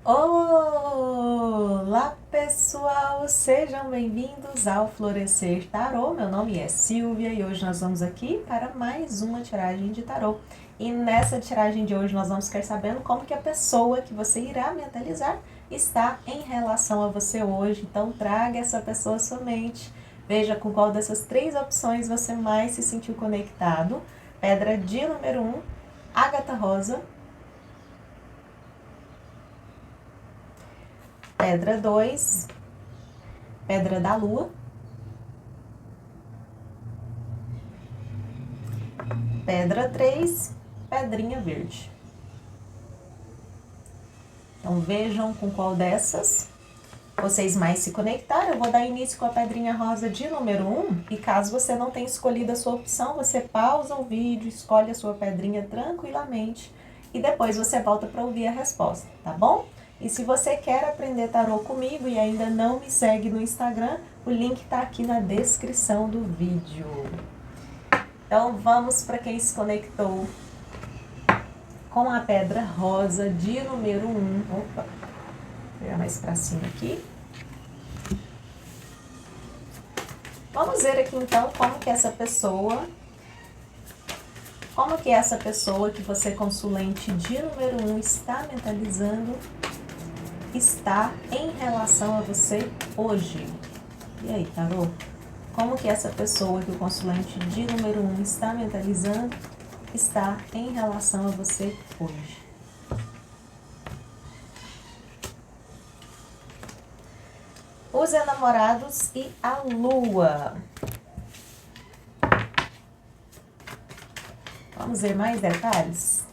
Olá, pessoal! Sejam bem-vindos ao Florescer Tarô. Meu nome é Silvia e hoje nós vamos aqui para mais uma tiragem de tarô. E nessa tiragem de hoje nós vamos ficar sabendo como que a pessoa que você irá mentalizar está em relação a você hoje. Então traga essa pessoa à sua mente. Veja com qual dessas três opções você mais se sentiu conectado. Pedra de número 1, ágata rosa. Pedra 2, pedra da lua. Pedra 3, pedrinha verde. Então vejam com qual dessas vocês mais se conectaram. Eu vou dar início com a pedrinha rosa de número 1. E caso você não tenha escolhido a sua opção, você pausa o vídeo, escolhe a sua pedrinha tranquilamente e depois você volta para ouvir a resposta, tá bom? E se você quer aprender tarô comigo e ainda não me segue no Instagram, o link está aqui na descrição do vídeo. Então vamos para quem se conectou com a pedra rosa de número 1. Opa, vou pegar mais para cima aqui. Vamos ver aqui então como que essa pessoa que você consulente de número 1 está mentalizando, está em relação a você hoje. E aí, tarô? Como que essa pessoa que o consulente de número 1 está mentalizando, está em relação a você hoje? Os enamorados e a lua. Vamos ver mais detalhes?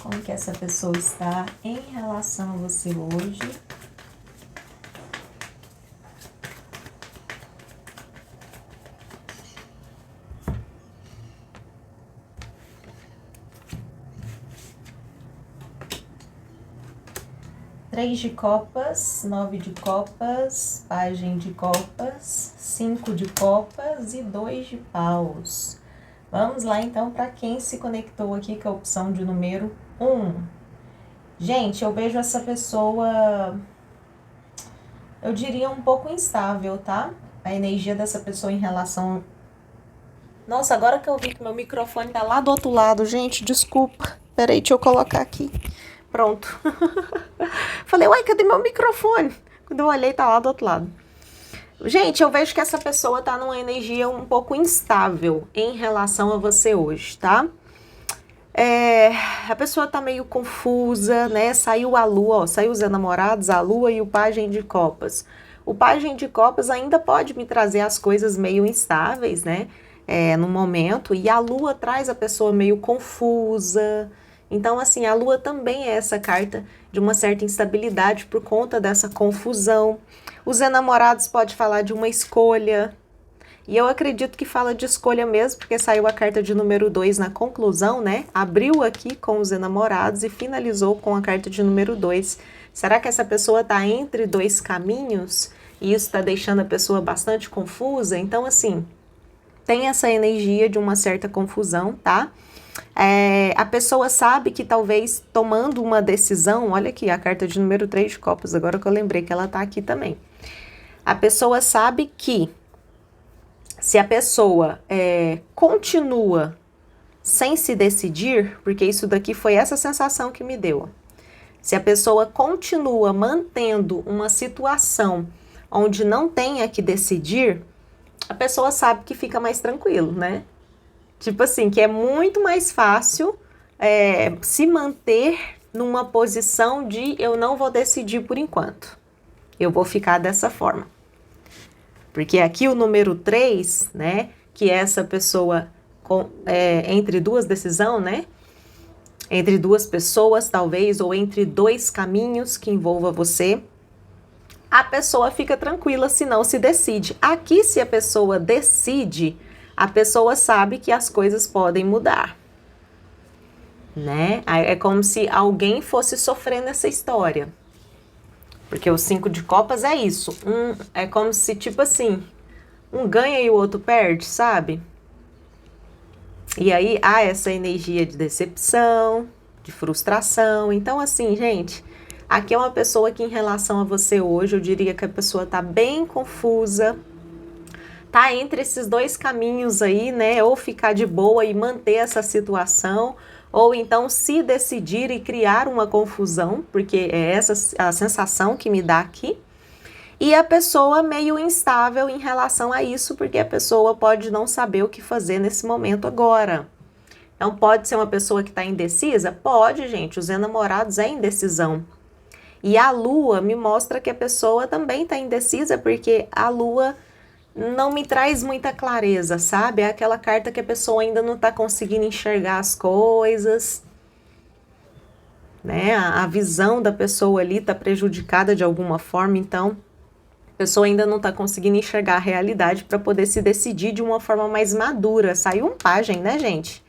Como que essa pessoa está em relação a você hoje? Três de copas, 9 de copas, pajem de copas, 5 de copas e 2 de paus. Vamos lá então para quem se conectou aqui com a opção de número 1. Gente, eu vejo essa pessoa, eu diria um pouco instável, tá? A energia dessa pessoa em relação... Nossa, agora que eu vi que meu microfone tá lá do outro lado, gente, desculpa. Peraí, deixa eu colocar aqui. Pronto. Falei, uai, cadê meu microfone? Quando eu olhei, tá lá do outro lado. Gente, eu vejo que essa pessoa tá numa energia um pouco instável em relação a você hoje, tá? A pessoa tá meio confusa, né? Saiu a lua, ó, saiu os enamorados, a lua e o pajem de copas. O pajem de copas ainda pode me trazer as coisas meio instáveis, né? No momento, e a lua traz a pessoa meio confusa. Então, assim, a lua também é essa carta de uma certa instabilidade por conta dessa confusão. Os enamorados pode falar de uma escolha, e eu acredito que fala de escolha mesmo, porque saiu a carta de número 2 na conclusão, né? Abriu aqui com os enamorados e finalizou com a carta de número 2. Será que essa pessoa está entre dois caminhos? E isso está deixando a pessoa bastante confusa? Então, assim, tem essa energia de uma certa confusão, tá? A pessoa sabe que talvez tomando uma decisão, olha aqui a carta de número 3 de copas, agora que eu lembrei que ela tá aqui também. A pessoa sabe que se a pessoa continua sem se decidir, porque isso daqui foi essa sensação que me deu. Se a pessoa continua mantendo uma situação onde não tenha que decidir, a pessoa sabe que fica mais tranquilo, né? Tipo assim, que é muito mais fácil se manter numa posição de eu não vou decidir por enquanto. Eu vou ficar dessa forma. Porque aqui o número 3, né, que é essa pessoa entre duas decisões, né, entre duas pessoas talvez, ou entre dois caminhos que envolva você, a pessoa fica tranquila se não se decide. Aqui, se a pessoa decide, a pessoa sabe que as coisas podem mudar, né? É como se alguém fosse sofrendo essa história. Porque o 5 de copas é isso. É como se, tipo assim, um ganha e o outro perde, sabe? E aí há essa energia de decepção, de frustração. Então, assim, gente, aqui é uma pessoa que em relação a você hoje, eu diria que a pessoa tá bem confusa, tá entre esses dois caminhos aí, né? Ou ficar de boa e manter essa situação, ou então se decidir e criar uma confusão, porque é essa a sensação que me dá aqui. E a pessoa meio instável em relação a isso, porque a pessoa pode não saber o que fazer nesse momento agora. Então, pode ser uma pessoa que está indecisa? Pode, gente. Os enamorados é indecisão. E a lua me mostra que a pessoa também está indecisa, porque a lua não me traz muita clareza, sabe? É aquela carta que a pessoa ainda não está conseguindo enxergar as coisas, né? A visão da pessoa ali está prejudicada de alguma forma, então a pessoa ainda não está conseguindo enxergar a realidade para poder se decidir de uma forma mais madura. Saiu um pajem, né, gente?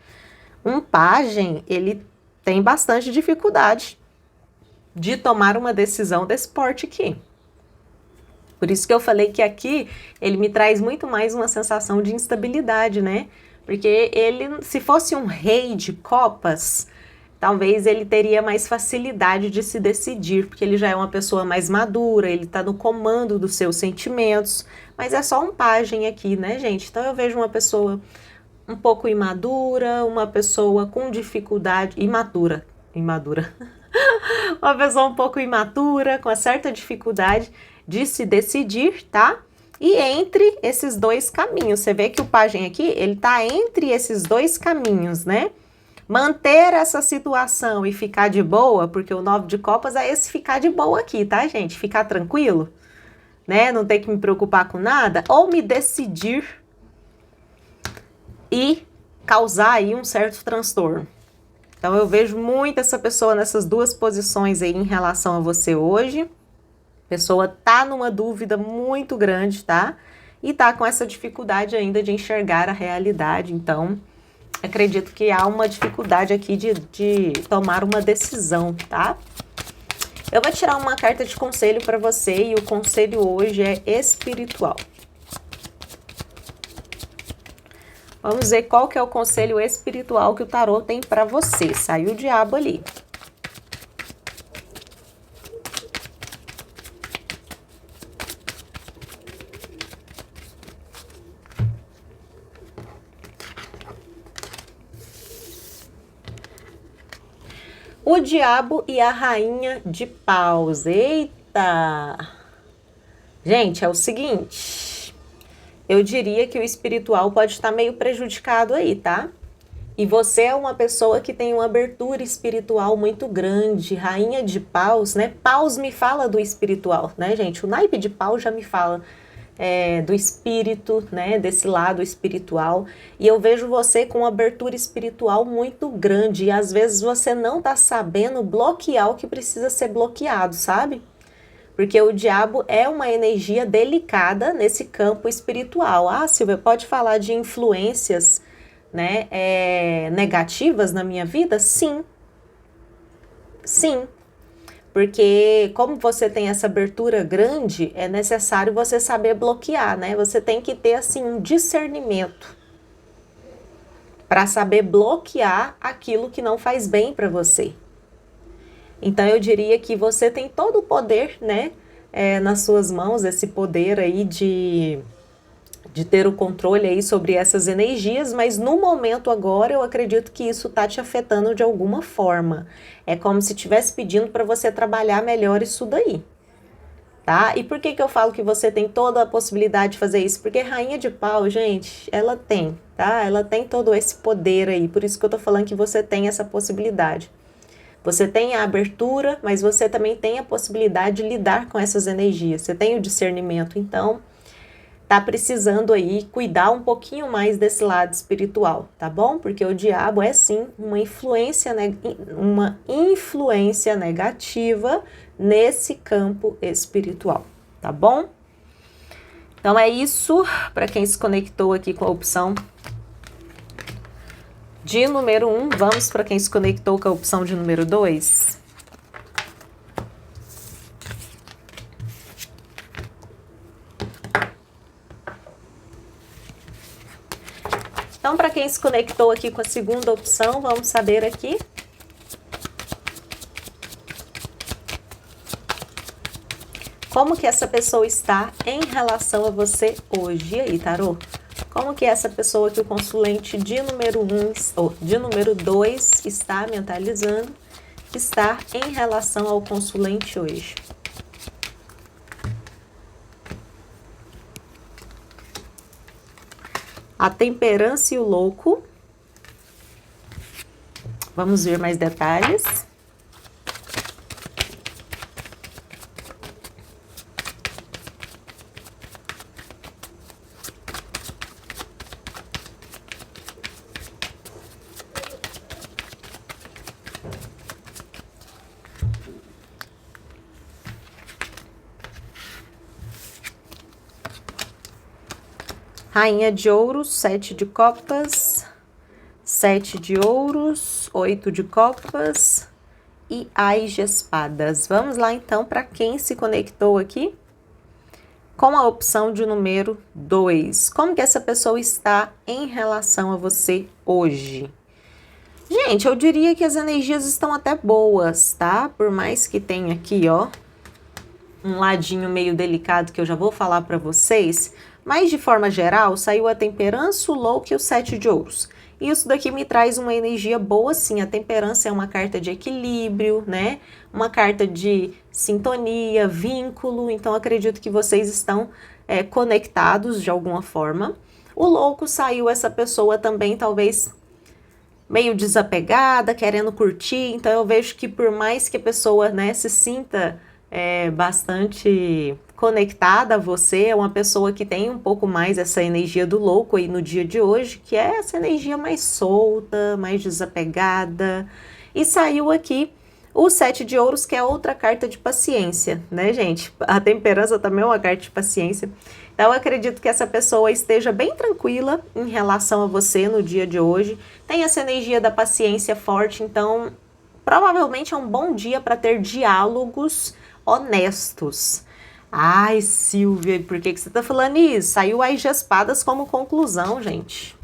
Um pajem, ele tem bastante dificuldade de tomar uma decisão desse porte aqui. Por isso que eu falei que aqui ele me traz muito mais uma sensação de instabilidade, né? Porque ele, se fosse um rei de copas, talvez ele teria mais facilidade de se decidir, porque ele já é uma pessoa mais madura, ele tá no comando dos seus sentimentos, mas é só um pajem aqui, né, gente? Então eu vejo uma pessoa um pouco imadura, uma pessoa com dificuldade, imadura, uma pessoa um pouco imatura, com uma certa dificuldade de se decidir, tá? E entre esses dois caminhos, você vê que o pajem aqui, ele tá entre esses dois caminhos, né? Manter essa situação e ficar de boa, porque o 9 de copas é esse ficar de boa aqui, tá, gente? Ficar tranquilo, né? Não ter que me preocupar com nada, ou me decidir e causar aí um certo transtorno. Então eu vejo muito essa pessoa nessas duas posições aí em relação a você hoje. A pessoa tá numa dúvida muito grande, tá? E tá com essa dificuldade ainda de enxergar a realidade. Então, acredito que há uma dificuldade aqui de tomar uma decisão, tá? Eu vou tirar uma carta de conselho para você e o conselho hoje é espiritual. Vamos ver qual que é o conselho espiritual que o tarô tem para você. Saiu o diabo ali. O diabo e a rainha de paus. Eita! Gente, é o seguinte. Eu diria que o espiritual pode estar meio prejudicado aí, tá? E você é uma pessoa que tem uma abertura espiritual muito grande. Rainha de paus, né? Paus me fala do espiritual, né, gente? O naipe de pau já me fala do espírito, né? Desse lado espiritual. E eu vejo você com uma abertura espiritual muito grande. E às vezes você não tá sabendo bloquear o que precisa ser bloqueado, sabe? Porque o diabo é uma energia delicada nesse campo espiritual. Ah, Silvia, pode falar de influências, né, negativas na minha vida? Sim. Sim. Porque como você tem essa abertura grande, é necessário você saber bloquear, né? Você tem que ter, assim, um discernimento para saber bloquear aquilo que não faz bem para você. Então, eu diria que você tem todo o poder, né, nas suas mãos, esse poder aí de ter o controle aí sobre essas energias, mas no momento agora eu acredito que isso tá te afetando de alguma forma. É como se estivesse pedindo para você trabalhar melhor isso daí, tá? E por que que eu falo que você tem toda a possibilidade de fazer isso? Porque rainha de pau, gente, ela tem, tá? Ela tem todo esse poder aí, por isso que eu tô falando que você tem essa possibilidade. Você tem a abertura, mas você também tem a possibilidade de lidar com essas energias. Você tem o discernimento, então tá precisando aí cuidar um pouquinho mais desse lado espiritual, tá bom? Porque o diabo é sim uma influência negativa nesse campo espiritual, tá bom? Então é isso, para quem se conectou aqui com a opção de número 1, vamos para quem se conectou com a opção de número 2. Então, para quem se conectou aqui com a segunda opção, vamos saber aqui Como que essa pessoa está em relação a você hoje? E aí, tarô? Como que essa pessoa que o consulente de número 1 ou de número 2 está mentalizando, está em relação ao consulente hoje? A temperança e o louco. Vamos ver mais detalhes. Rainha de ouros, 7 de copas, 7 de ouros, 8 de copas e Ás de espadas. Vamos lá então para quem se conectou aqui com a opção de número 2. Como que essa pessoa está em relação a você hoje? Gente, eu diria que as energias estão até boas, tá? Por mais que tenha aqui, ó, um ladinho meio delicado que eu já vou falar para vocês, mas de forma geral, saiu a temperança, o louco e o 7 de ouros. E isso daqui me traz uma energia boa, sim. A temperança é uma carta de equilíbrio, né? Uma carta de sintonia, vínculo. Então, acredito que vocês estão conectados de alguma forma. O louco saiu essa pessoa também, talvez meio desapegada, querendo curtir. Então, eu vejo que por mais que a pessoa, né, se sinta bastante conectada a você, é uma pessoa que tem um pouco mais essa energia do louco aí no dia de hoje, que é essa energia mais solta, mais desapegada. E saiu aqui o 7 de ouros, que é outra carta de paciência, né, gente? A temperança também é uma carta de paciência. Então, eu acredito que essa pessoa esteja bem tranquila em relação a você no dia de hoje. Tem essa energia da paciência forte, então provavelmente é um bom dia para ter diálogos honestos. Ai, Silvia, por que você tá falando isso? Saiu Ás de espadas como conclusão, gente.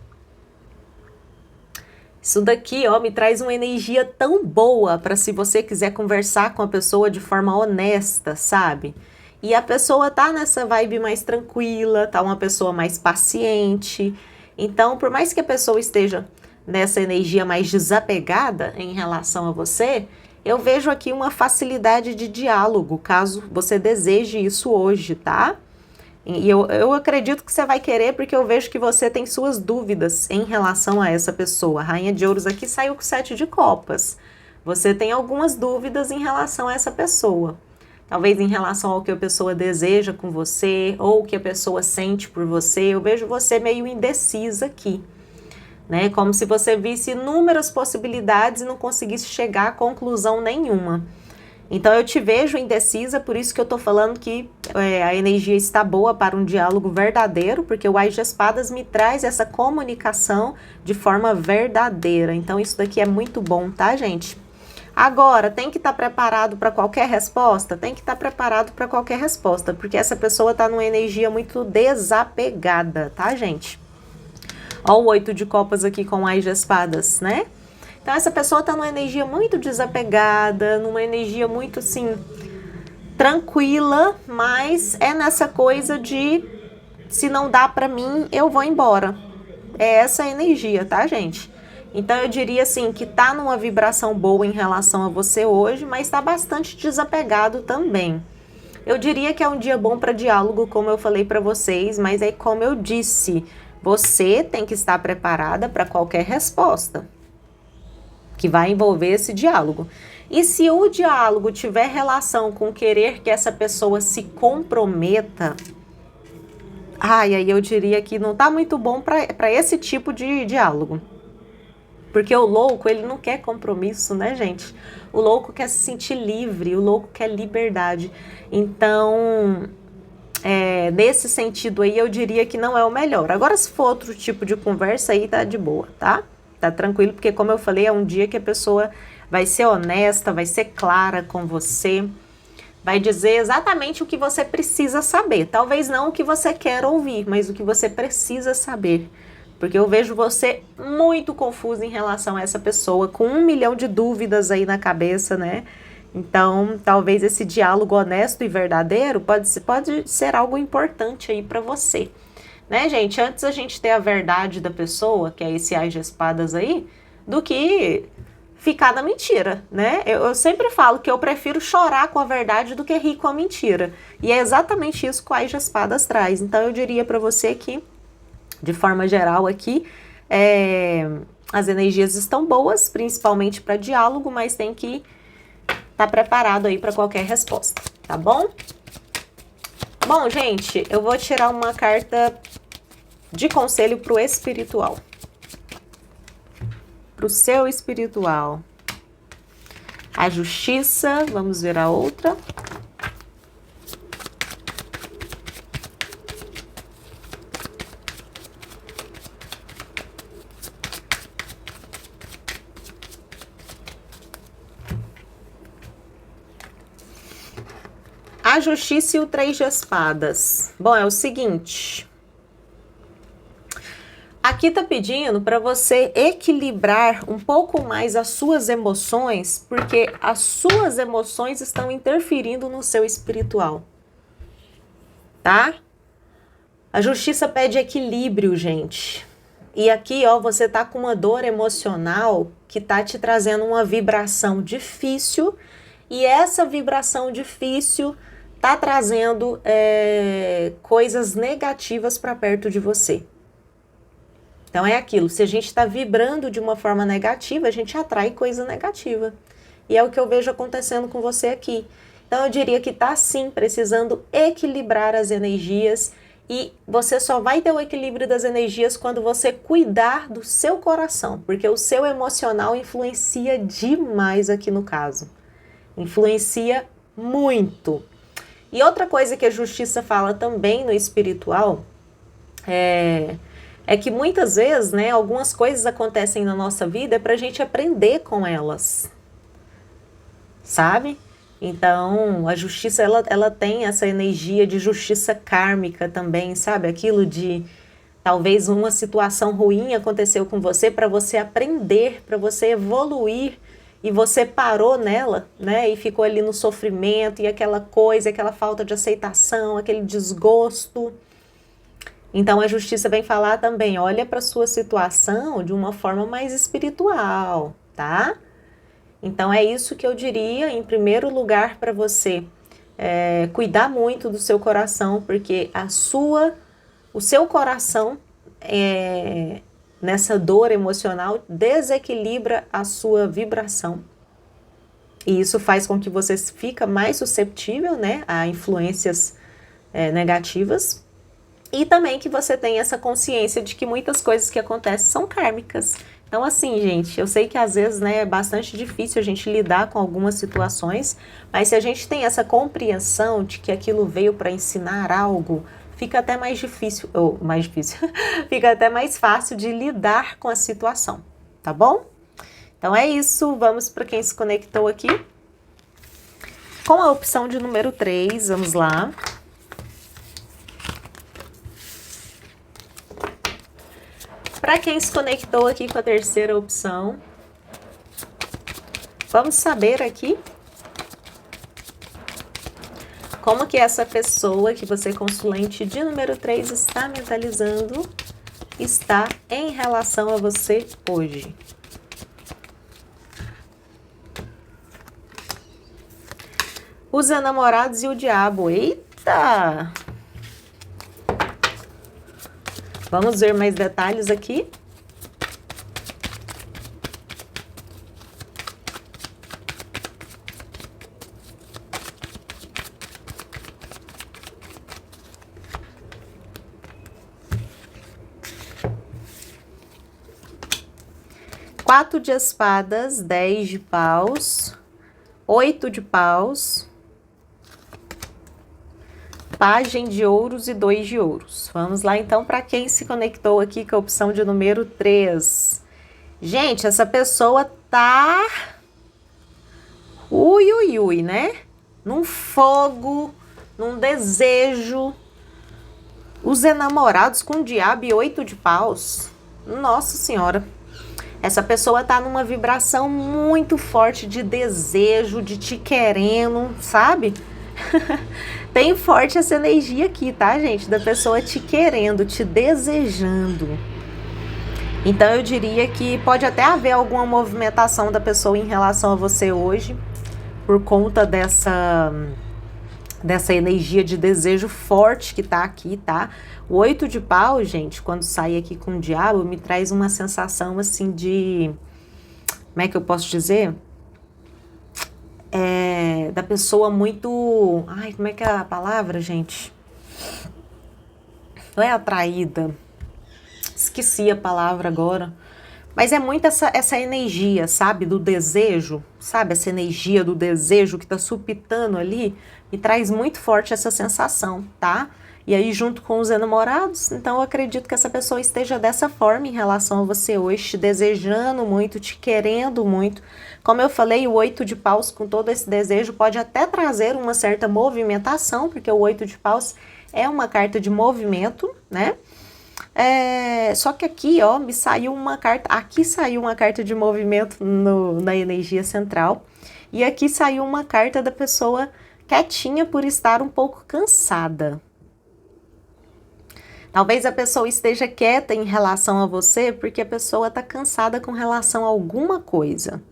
Isso daqui, ó, me traz uma energia tão boa para se você quiser conversar com a pessoa de forma honesta, sabe? E a pessoa tá nessa vibe mais tranquila, tá uma pessoa mais paciente. Então, por mais que a pessoa esteja nessa energia mais desapegada em relação a você, eu vejo aqui uma facilidade de diálogo, caso você deseje isso hoje, tá? E eu acredito que você vai querer, porque eu vejo que você tem suas dúvidas em relação a essa pessoa. A Rainha de Ouros aqui saiu com 7 de copas. Você tem algumas dúvidas em relação a essa pessoa. Talvez em relação ao que a pessoa deseja com você, ou o que a pessoa sente por você. Eu vejo você meio indecisa aqui, né? Como se você visse inúmeras possibilidades e não conseguisse chegar a conclusão nenhuma. Então eu te vejo indecisa, por isso que eu tô falando que a energia está boa para um diálogo verdadeiro, porque o Ás de espadas me traz essa comunicação de forma verdadeira. Então isso daqui é muito bom, tá, gente? Agora, tem que estar preparado para qualquer resposta? Tem que estar preparado para qualquer resposta, porque essa pessoa está numa energia muito desapegada, tá, gente? Ó o 8 de copas aqui com o Ás de espadas, né? Então, essa pessoa está numa energia muito desapegada, numa energia muito, assim, tranquila, mas é nessa coisa de, se não dá para mim, eu vou embora. É essa energia, tá, gente? Então, eu diria, assim, que tá numa vibração boa em relação a você hoje, mas tá bastante desapegado também. Eu diria que é um dia bom para diálogo, como eu falei para vocês, mas aí, como eu disse, você tem que estar preparada para qualquer resposta que vai envolver esse diálogo. E se o diálogo tiver relação com querer que essa pessoa se comprometa, aí eu diria que não tá muito bom para esse tipo de diálogo. Porque o louco, ele não quer compromisso, né, gente? O louco quer se sentir livre, o louco quer liberdade. Então, nesse sentido aí, eu diria que não é o melhor. Agora, se for outro tipo de conversa, aí tá de boa, tá? Tá tranquilo, porque como eu falei, é um dia que a pessoa vai ser honesta, vai ser clara com você, vai dizer exatamente o que você precisa saber. Talvez não o que você quer ouvir, mas o que você precisa saber. Porque eu vejo você muito confusa em relação a essa pessoa, com 1 milhão de dúvidas aí na cabeça, né? Então, talvez esse diálogo honesto e verdadeiro pode ser algo importante aí para você. Né, gente? Antes a gente ter a verdade da pessoa, que é esse Ás de Espadas aí, do que ficar na mentira, né? Eu sempre falo que eu prefiro chorar com a verdade do que rir com a mentira. E é exatamente isso que o Ás de Espadas traz. Então eu diria para você que, de forma geral aqui, as energias estão boas, principalmente para diálogo, mas tem que estar preparado aí para qualquer resposta, tá bom? Bom, gente, eu vou tirar uma carta de conselho para o espiritual. Para o seu espiritual. A justiça, vamos ver a outra. A justiça e o 3 de espadas. Bom, é o seguinte. Aqui tá pedindo para você equilibrar um pouco mais as suas emoções, porque as suas emoções estão interferindo no seu espiritual. Tá? A justiça pede equilíbrio, gente. E aqui, ó, você tá com uma dor emocional que tá te trazendo uma vibração difícil, e essa vibração difícil tá trazendo coisas negativas para perto de você. Então é aquilo, se a gente está vibrando de uma forma negativa, a gente atrai coisa negativa. E é o que eu vejo acontecendo com você aqui. Então eu diria que está sim precisando equilibrar as energias, e você só vai ter o equilíbrio das energias quando você cuidar do seu coração, porque o seu emocional influencia demais aqui no caso. Influencia muito. E outra coisa que a justiça fala também no espiritual é que muitas vezes, né, algumas coisas acontecem na nossa vida para a gente aprender com elas, sabe? Então, a justiça, ela tem essa energia de justiça kármica também, sabe? Aquilo de, talvez uma situação ruim aconteceu com você para você aprender, para você evoluir, e você parou nela, né? E ficou ali no sofrimento, e aquela coisa, aquela falta de aceitação, aquele desgosto. Então a justiça vem falar também, olha para a sua situação de uma forma mais espiritual, tá? Então é isso que eu diria, em primeiro lugar, para você cuidar muito do seu coração, porque o seu coração, nessa dor emocional, desequilibra a sua vibração. E isso faz com que você fique mais susceptível, né, a influências negativas. E também que você tenha essa consciência de que muitas coisas que acontecem são kármicas. Então, assim, gente, eu sei que às vezes, né, é bastante difícil a gente lidar com algumas situações, mas se a gente tem essa compreensão de que aquilo veio para ensinar algo, fica até mais difícil, fica até mais fácil de lidar com a situação, tá bom? Então é isso, vamos para quem se conectou aqui. Com a opção de número 3, vamos lá. Para quem se conectou aqui com a terceira opção, vamos saber aqui como que essa pessoa que você, consulente de número 3, está mentalizando, está em relação a você hoje. Os enamorados e o diabo. Eita! Vamos ver mais detalhes aqui. Quatro de espadas, 10 de paus, 8 de paus, Pagem de ouros e 2 de ouros. Vamos lá, então, para quem se conectou aqui com a opção de número 3. Gente, essa pessoa tá... Ui, né? Num fogo, num desejo. Os enamorados com o diabo e 8 de paus. Nossa Senhora. Essa pessoa tá numa vibração muito forte de desejo, de te querendo, sabe? Tem forte essa energia aqui, tá, gente? Da pessoa te querendo, te desejando. Então eu diria que pode até haver alguma movimentação da pessoa em relação a você hoje, por conta dessa energia de desejo forte que tá aqui, tá? O 8 de paus, gente, quando sai aqui com o diabo, me traz uma sensação assim de... Como é que eu posso dizer? Da pessoa muito... Ai, como é que é a palavra, gente? Não é atraída. Esqueci a palavra agora. Mas é muito essa energia, sabe? Do desejo, sabe? Essa energia do desejo que tá supitando ali e traz muito forte essa sensação, tá? E aí junto com os enamorados, então eu acredito que essa pessoa esteja dessa forma em relação a você hoje, te desejando muito, te querendo muito. Como eu falei, o 8 de paus com todo esse desejo pode até trazer uma certa movimentação, porque o 8 de paus é uma carta de movimento, né? Só que aqui, ó, me saiu uma carta, aqui saiu uma carta de movimento na energia central, e aqui saiu uma carta da pessoa quietinha por estar um pouco cansada. Talvez a pessoa esteja quieta em relação a você porque a pessoa está cansada com relação a alguma coisa.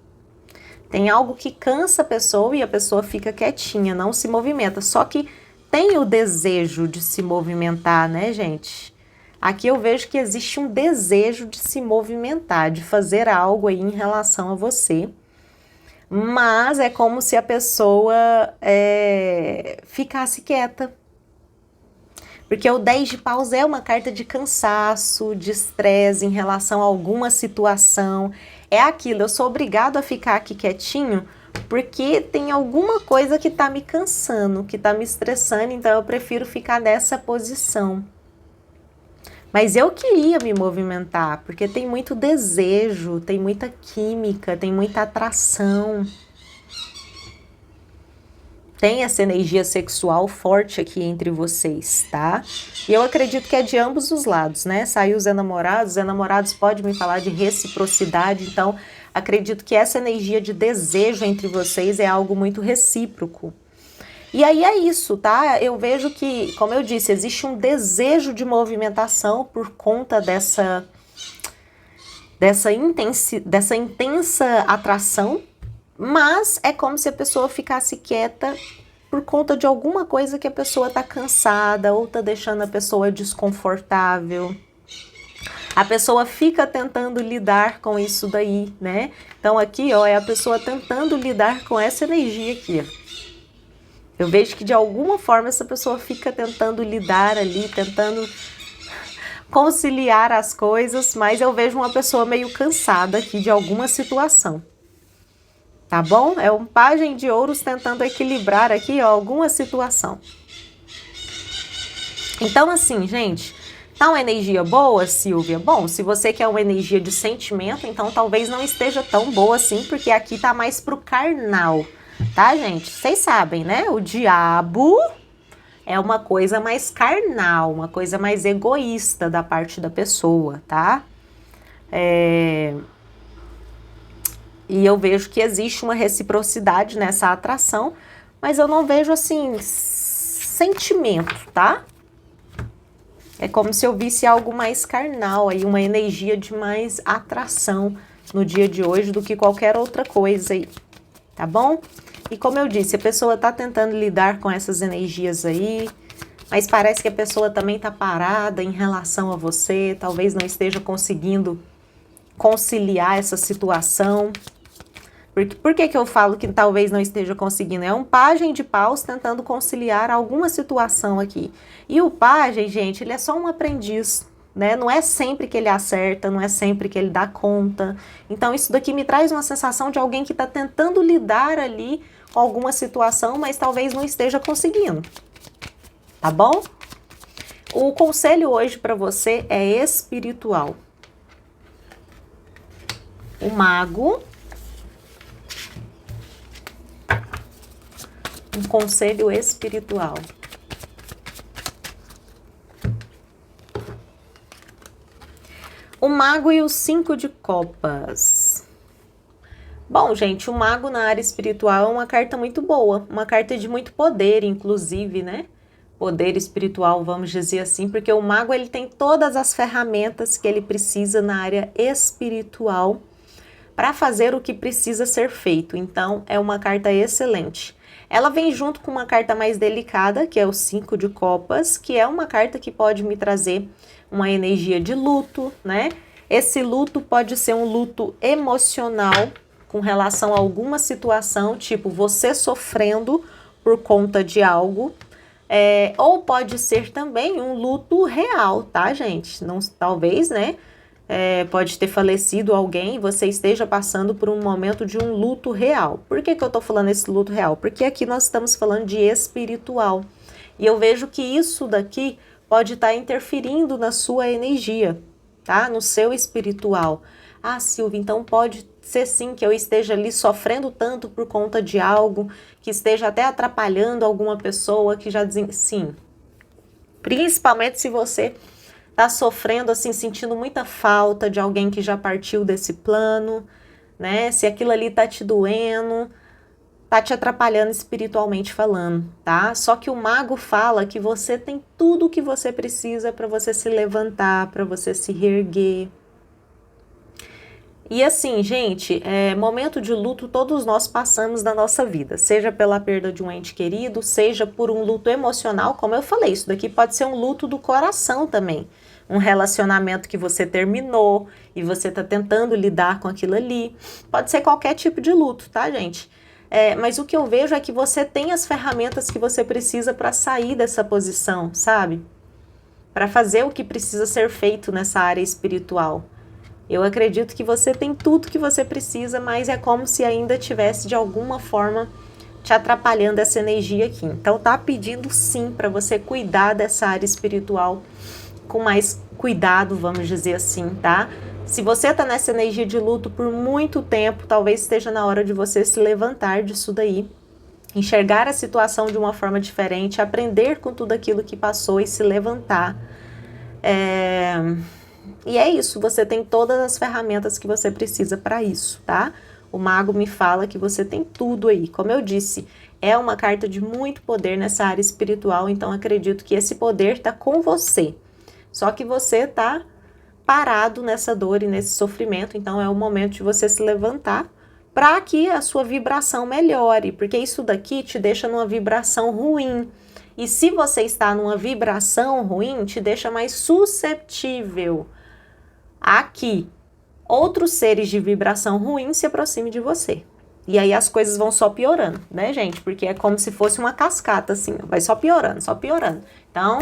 Tem algo que cansa a pessoa e a pessoa fica quietinha, não se movimenta. Só que tem o desejo de se movimentar, né, gente? Aqui eu vejo que existe um desejo de se movimentar, de fazer algo aí em relação a você. Mas é como se a pessoa ficasse quieta. Porque o 10 de paus é uma carta de cansaço, de estresse em relação a alguma situação. É aquilo, eu sou obrigado a ficar aqui quietinho porque tem alguma coisa que tá me cansando, que tá me estressando, então eu prefiro ficar nessa posição. Mas eu queria me movimentar, porque tem muito desejo, tem muita química, tem muita atração. Tem essa energia sexual forte aqui entre vocês, tá? E eu acredito que é de ambos os lados, né? Saiu os enamorados podem me falar de reciprocidade, então acredito que essa energia de desejo entre vocês é algo muito recíproco. E aí é isso, tá? Eu vejo que, como eu disse, existe um desejo de movimentação por conta dessa intensa atração, mas é como se a pessoa ficasse quieta por conta de alguma coisa que a pessoa tá cansada ou tá deixando a pessoa desconfortável. A pessoa fica tentando lidar com isso daí, né? Então aqui, ó, é a pessoa tentando lidar com essa energia aqui, ó. Eu vejo que de alguma forma essa pessoa fica tentando lidar ali, tentando conciliar as coisas, mas eu vejo uma pessoa meio cansada aqui de alguma situação. Tá bom? É um pajem de ouros tentando equilibrar aqui, ó, alguma situação. Então, assim, gente, tá uma energia boa, Silvia? Bom, se você quer uma energia de sentimento, então talvez não esteja tão boa assim, porque aqui tá mais pro carnal, tá, gente? Vocês sabem, né? O diabo é uma coisa mais carnal, uma coisa mais egoísta da parte da pessoa, tá? E eu vejo que existe uma reciprocidade nessa atração, mas eu não vejo, assim, sentimento, tá? É como se eu visse algo mais carnal, aí uma energia de mais atração no dia de hoje do que qualquer outra coisa aí, tá bom? E como eu disse, a pessoa tá tentando lidar com essas energias aí, mas parece que a pessoa também tá parada em relação a você, talvez não esteja conseguindo conciliar essa situação. Por que eu falo que talvez não esteja conseguindo? É um pajem de paus tentando conciliar alguma situação aqui. E o pajem, gente, ele é só um aprendiz, né? Não é sempre que ele acerta, não é sempre que ele dá conta. Então isso daqui me traz uma sensação de alguém que está tentando lidar ali com alguma situação, mas talvez não esteja conseguindo. Tá bom? O conselho hoje para você é espiritual. O mago. Um conselho espiritual. O mago e o 5 de Copas. Bom, gente, o mago na área espiritual é uma carta muito boa, uma carta de muito poder, inclusive, né? Poder espiritual, vamos dizer assim, porque o mago ele tem todas as ferramentas que ele precisa na área espiritual para fazer o que precisa ser feito. Então, é uma carta excelente. Ela vem junto com uma carta mais delicada, que é o 5 de Copas, que é uma carta que pode me trazer uma energia de luto, né? Esse luto pode ser um luto emocional com relação a alguma situação, tipo você sofrendo por conta de algo, ou pode ser também um luto real, tá, gente? Não, talvez, né? Pode ter falecido alguém e você esteja passando por um momento de um luto real. Por que eu tô falando esse luto real? Porque aqui nós estamos falando de espiritual. E eu vejo que isso daqui pode estar interferindo na sua energia, tá? No seu espiritual. Ah, Silvia, então pode ser sim que eu esteja ali sofrendo tanto por conta de algo, que esteja até atrapalhando alguma pessoa que já dizem sim. Principalmente se você tá sofrendo assim, sentindo muita falta de alguém que já partiu desse plano, né? Se aquilo ali tá te doendo, tá te atrapalhando espiritualmente falando, tá? Só que o mago fala que você tem tudo o que você precisa para você se levantar, para você se reerguer. E assim, gente, momento de luto todos nós passamos na nossa vida, seja pela perda de um ente querido, seja por um luto emocional, como eu falei, isso daqui pode ser um luto do coração também. Um relacionamento que você terminou e você tá tentando lidar com aquilo ali. Pode ser qualquer tipo de luto, tá, gente? Mas o que eu vejo é que você tem as ferramentas que você precisa para sair dessa posição, sabe? Para fazer o que precisa ser feito nessa área espiritual. Eu acredito que você tem tudo que você precisa, mas é como se ainda tivesse de alguma forma te atrapalhando essa energia aqui. Então tá pedindo sim para você cuidar dessa área espiritual com mais cuidado, vamos dizer assim, tá? Se você tá nessa energia de luto por muito tempo, talvez esteja na hora de você se levantar disso daí, enxergar a situação de uma forma diferente, aprender com tudo aquilo que passou e se levantar. E é isso, você tem todas as ferramentas que você precisa para isso, tá? O mago me fala que você tem tudo aí. Como eu disse, é uma carta de muito poder nessa área espiritual, então acredito que esse poder tá com você. Só que você tá parado nessa dor e nesse sofrimento, então é o momento de você se levantar para que a sua vibração melhore, porque isso daqui te deixa numa vibração ruim. E se você está numa vibração ruim, te deixa mais susceptível a que outros seres de vibração ruim se aproximem de você. E aí as coisas vão só piorando, né, gente? Porque é como se fosse uma cascata, assim, vai só piorando, só piorando. Então,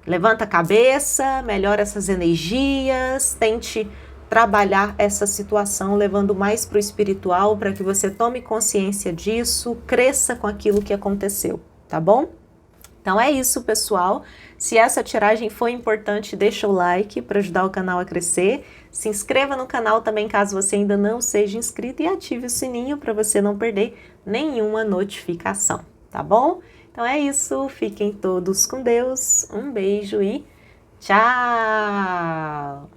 levanta a cabeça, melhora essas energias, tente trabalhar essa situação levando mais para o espiritual, para que você tome consciência disso, cresça com aquilo que aconteceu, tá bom? Então é isso, pessoal. Se essa tiragem foi importante, deixa o like para ajudar o canal a crescer. Se inscreva no canal também, caso você ainda não seja inscrito, e ative o sininho para você não perder nenhuma notificação, tá bom? Então é isso, fiquem todos com Deus, um beijo e tchau!